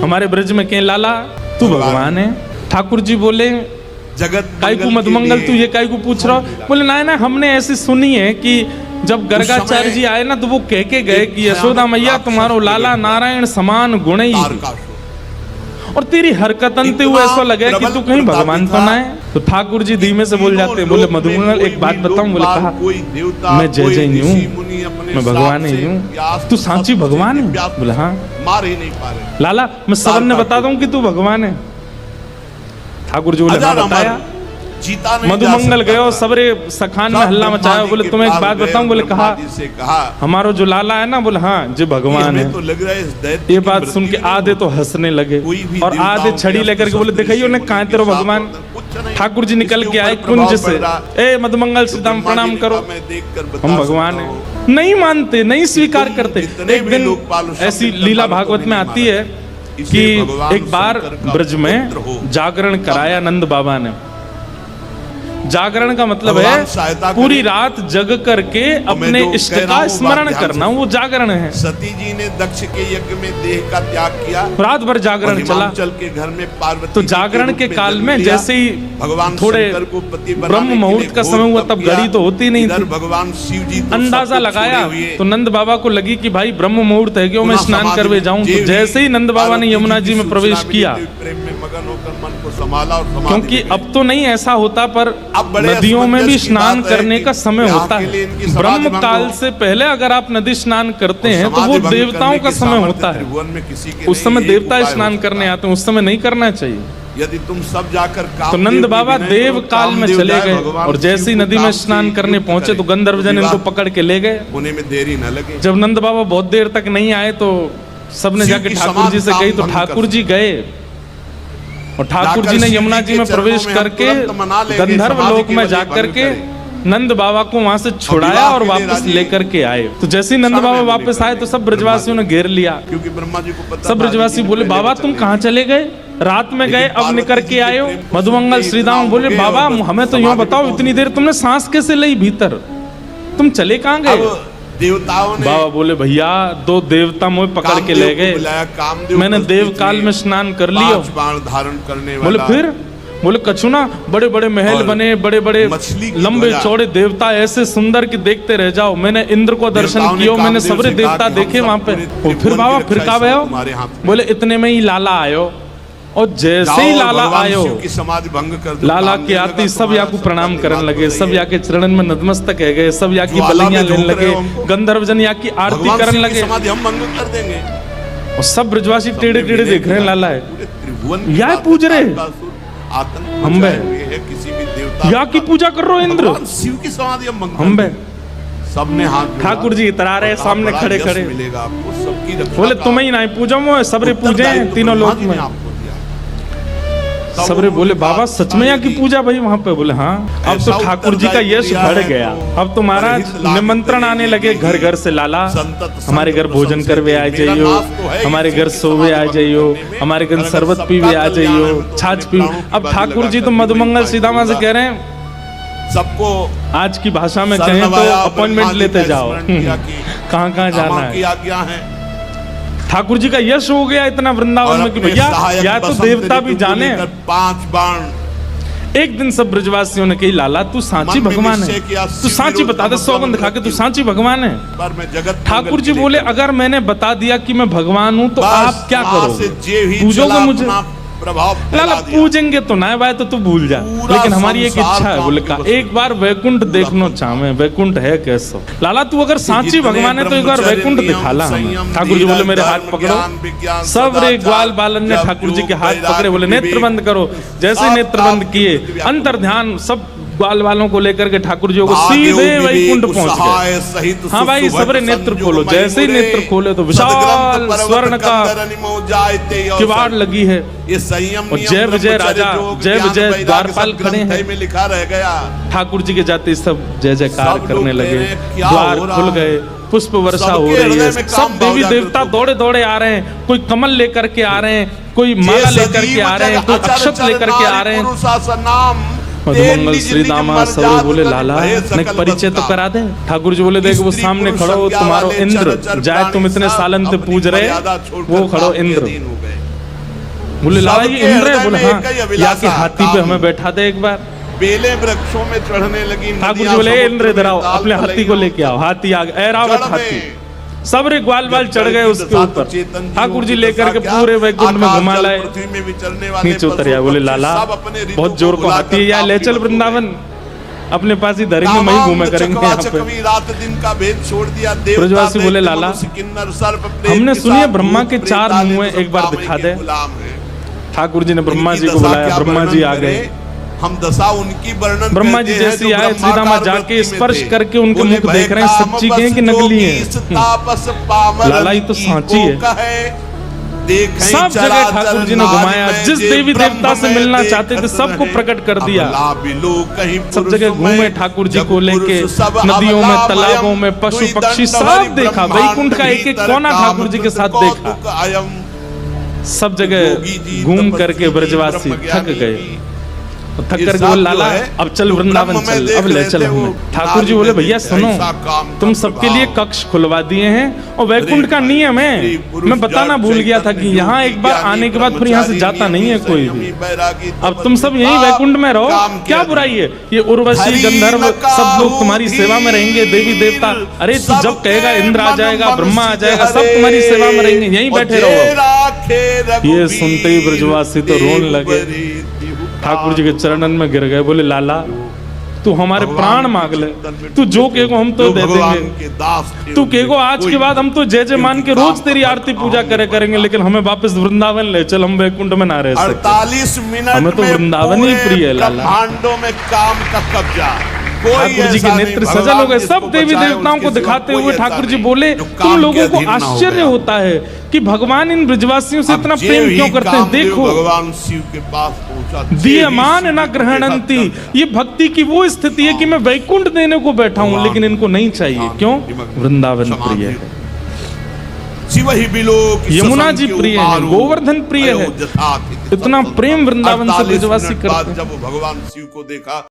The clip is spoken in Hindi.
हमारे ब्रज में कहीं लाला तू भगवान है। ठाकुर जी बोले जगत काय को मधुमंगल तू ये काय को पूछ रहा हो? बोले ना हमने ऐसी सुनी है कि जब गर्गाचार्य जी आए ना तो वो कह के गए कि यशोदा मैया तुम्हारो लाला नारायण समान गुण ही, और तेरी हरकत अंते हुए ऐसा लगे कि तू कहीं भगवान तो ना है। तो ठाकुर जी धीमे से बोल जाते हैं, बोले मधुमंगल एक बात बताऊं? बोले कहा मैं जय जय नहीं हूँ, मैं भगवान ही हूँ। तू सांची भगवान है? बोले हाँ। मार ही नहीं पा रहे। लाला मैं सबन ने बता दूं कि तू भगवान है? ठाकुर जी बोले हाँ बताया। मधुमंगल गए और सबरे सखान में हल्ला मचाया। बोले तुम्हें एक बात बताऊं? बोले कहा हमारो जो लाला है ना, बोले हाँ जो भगवान है। तो लग रहा है ये बात सुन के आधे तो हंसने लगे और आधे छड़ी लेकर के बोले दिखाइए उन्हें कहाँ तेरो भगवान। ठाकुर जी निकल के आए कुंज से, ए मधुमंगल सीताम प्रणाम करो, हम भगवान है। नहीं मानते, नहीं स्वीकार करते। एक दिन ऐसी लीला भागवत में आती है कि एक बार ब्रज में जागरण कराया नंद बाबा ने। जागरण का मतलब है पूरी रात जग करके अपने इष्ट का स्मरण करना, वो जागरण है। सती जी ने दक्ष के यज्ञ में देह का त्याग किया, रात भर जागरण चला। चल के घर में पार्वती तो जागरण के काल में जैसे ही भगवान थोड़े ब्रह्म मुहूर्त का समय हुआ, तब घड़ी तो होती नहीं थी। भगवान शिव जी अंदाजा लगाया तो नंद बाबा को लगी कि भाई ब्रह्म मुहूर्त है, क्यों मैं स्नान करवे जाऊं। तो जैसे ही नंद बाबा ने यमुना जी में प्रवेश किया, क्योंकि अब तो नहीं ऐसा होता, पर नदियों में भी स्नान करने का समय होता है। ब्रह्म काल से पहले अगर आप नदी स्नान करते हैं तो वो देवताओं का समय होता है। उस समय देवता स्नान करने आते हैं, उस समय नहीं करना चाहिए। यदि तुम सब जाकर तो नंद बाबा देव काल में चले गए और जैसे ही नदी में स्नान करने पहुंचे तो गंधर्वजन इनको पकड़ के ले गए। होने में देरी न लगे। जब नंद बाबा बहुत देर तक नहीं आए तो सबने जाके ठाकुर जी से कही, तो ठाकुर जी गए और ठाकुर जी ने यमुना जी में प्रवेश करके गंधर्व लोक में जाकर के नंद बाबा को वहां से छुड़ाया और वापस लेकर के आए। तो जैसे ही नंद बाबा वापस आए तो सब ब्रजवासियों ने घेर लिया, क्योंकि ब्रह्मा जी को पता। सब ब्रजवासी बोले बाबा तुम कहाँ चले गए? रात में गए अब निकल के आए हो। मधुमंगल श्रीदाम बोले बाबा हमें तो यूं बताओ, इतनी देर तुमने सांस कैसे ली भीतर, तुम चले कहाँ गए? देवताओं ने बाबा बोले भैया दो देवता मुझे पकड़ के ले गए, मैंने देव काल में स्नान कर लिया। बाण धारण करने वाला। बोले फिर? बोले कछु ना, बड़े बड़े महल बने, बड़े बड़े लंबे चौड़े देवता ऐसे सुंदर कि देखते रह जाओ। मैंने इंद्र को दर्शन किया, मैंने सबरे देवता देखे वहां पे। फिर बाबा फिर कब आयो? बोले इतने में ही लाला आयो, और जैसे ही लाला आयो की समाधि भंग कर दो। लाला के आते ही सब या को प्रणाम करने लगे, सब या के चरणन में नतमस्तक है गए, सब या की बलियां लेने लगे, गंधर्वजन या की आरती करने लगे। समाधि हम भंग कर देंगे। और सब ब्रजवासी टेढ़े टेढ़े देख रहे हैं लाला है, या पूज रहे हम किसी भी देवता या की पूजा कर रहे हो इंद्र, शिव की समाधि हम भंग हम सबने हाथ। ठाकुर जी इतरा रहे सामने खड़े खड़े, मिलेगा आपको सबकी रक्षा। बोले तुम्हें ही नहीं पूजा वो सबरे पूजे तीनों लोग में। सबरे बोले बाबा सच में यहाँ की पूजा भाई वहाँ पे? बोले हाँ। अब तो ठाकुर जी का यश बढ़ गया। अब तो महाराज निमंत्रण आने लगे घर घर से, लाला हमारे घर भोजन करवे आ जाइयो, हमारे घर सोवे आ जाइयो, हमारे घर शरबत पीवे आ जाइयो, छाछ पी। अब ठाकुर जी तो मधुमंगल सीतामा से कह रहे हैं सबको, आज की भाषा में कहें तो अपॉइंटमेंट लेते जाओ, कहाँ कहाँ जाना है। ठाकुर जी का यश हो गया इतना वृंदावन में कि भैया या तो देवता भी जाने। 5 बाण। एक दिन सब ब्रजवासियों ने कही लाला तू सांची भगवान है, तू सांची बता दे, सौगंध खा के तू सांची भगवान है। ठाकुर जी बोले अगर मैंने बता दिया कि मैं भगवान हूँ तो आप क्या करोगे? पूजोगे मुझे? लाला पूजेंगे तो ना भाई, तो तू भूल जा, लेकिन हमारी एक इच्छा है। बोले का एक बार वैकुंठ देखना चाहे, वैकुंठ है कैसा? लाला तू अगर सांची भगवान है तो एक बार वैकुंठ दिखाला हमें। ठाकुर जी बोले मेरे हाथ पकड़ो। सब रे ग्वाल बालन ने ठाकुर जी के हाथ पकड़े, बोले नेत्र बंद करो। जैसे नेत्र बंद किए, अंतर ध्यान सब ग्वाल वालों को लेकर के ठाकुर जी को सीधे वैकुंठ पहुंच गए। हाँ भाई सबरे नेत्र खोलो। जैसे ही नेत्र खोले तो विशाल स्वर्ण का किवाड़ लगी है और जय विजय राजा जय विजय द्वारपाल खड़े हैं। लिखा रह गया ठाकुर जी के जाते सब जय जयकार करने लगे, द्वार खुल गए, पुष्प वर्षा हो रही है, सब देवी देवता दौड़े दौड़े आ रहे हैं। कोई कमल लेकर के आ रहे हैं, कोई माला लेकर के आ रहे हैं, कोई अक्षत लेकर के आ रहे हैं। मधुमंगल श्री दामा सबरे बोले लाला ने परिचय तो करा दे। ठाकुर जी बोले देख वो सामने खड़ो तुम्हारो इंद्र, जाए तुम इतने सालन से पूज रहे, वो खड़ो इंद्र। बोले लाला ये सबके इंद्र है? हृदय बोले में हाँ, एक ही या अभिलाषा, कि हाथी पे काम। हमें बैठा दे एक बार। बेलें वृक्षों में चढ़ने लगी, ठाकुर जी नदियां बोले समुद्र इंद्र इधर आओ, में, ताल अपने हाथी को तलैया लेके आओ। हाथी आ गया, ऐरावत जड़ हाथी, में। सब रे ग्वाल बाल चढ़ गए उसके ऊपर। ठाकुर जी लेकर के पूरे वैकुंठ में घुमा लाए, नीचे उतर आए। बोले लाला बहुत जोर को हाथी है, या ले चल वृंदावन, अपने पास ही धरेंगे, वहीं घूमे करेंगे यहाँ पे। रात दिन का भेद छोड़ दिया। ब्रजवासी बोले लाला हमने सुनी है ब्रह्मा के 4 मुंह है, एक बार दिखा दे। ठाकुर जी ने ब्रह्मा जी को बुलाया, ब्रह्मा जी आ गए। हम दशा उनकी वर्णन ब्रह्मा जी जैसे आए, श्रीरामा जाके स्पर्श करके उनके मुख देख रहे हैं, सच्ची के हैं कि नकली हैं? लाला ये तो सांची है। सब जगह ठाकुर जी ने घुमाया, जिस देवी देवता से मिलना चाहते थे सबको प्रकट कर दिया। सब जगह घूमे ठाकुर जी को लेके, नदियों में, तालाबों में, पशु पक्षी सब देखा। वैकुंठ का एक एक कोना ठाकुर जी के साथ देखा। सब जगह घूम करके ब्रजवासी थक गए। थक करके बोले लाला अब चल वृंदावन चल, अब ले चल हमें। ठाकुर जी बोले भैया सुनो, तुम सबके लिए कक्ष खुलवा दिए हैं और वैकुंठ का नियम है। मैं बताना भूल गया था कि यहाँ एक बार आने के बाद फिर यहाँ से जाता नहीं है कोई भी। अब तुम सब यहीं वैकुंठ में रहो, क्या बुराई है? ये उर्वशी गंधर्व सब लोग तुम्हारी सेवा में रहेंगे, देवी देवता। अरे तू जब कहेगा इंद्र आ जाएगा, ब्रह्मा आ जाएगा, सब तुम्हारी सेवा में रहेंगे, यहीं बैठे रहो। ये सुनते ही ब्रजवासी तो रोने लगे, ठाकुर जी के चरणन में गिर गए। बोले लाला तू हमारे प्राण मांग ले, तू जो कहेगो हम तो दे देंगे। तू कहेगो आज के बाद हम तो जय जय मान के रोज तेरी आरती पूजा करेंगे, लेकिन हमें वापस वृंदावन ले चल, हम वैकुंठ में ना रह सकते। 48 मिनट हमें तो वृंदावन ही प्रिय है लाला। ब्रह्मांडों में काम का कब्जा। ठाकुर जी के नेत्र सजल हो गए। सब देवी देवताओं को दिखाते हुए ठाकुर जी बोले तुम लोगों को आश्चर्य होता है कि भगवान इन ब्रजवासियों से इतना प्रेम क्यों करते हैं। देखो भगवान शिव के पास पहुंचा, दीयमान न ग्रहणंती, ये भक्ति की वो स्थिति है कि मैं वैकुंठ देने को बैठा हूं, लेकिन इनको नहीं चाहिए। क्यों? वृंदावन प्रिय है, शिव ही बिलोक, यमुना जी प्रिय है, गोवर्धन प्रिय है। इतना प्रेम वृंदावन से ब्रजवासी करते हैं। जब भगवान शिव को देखा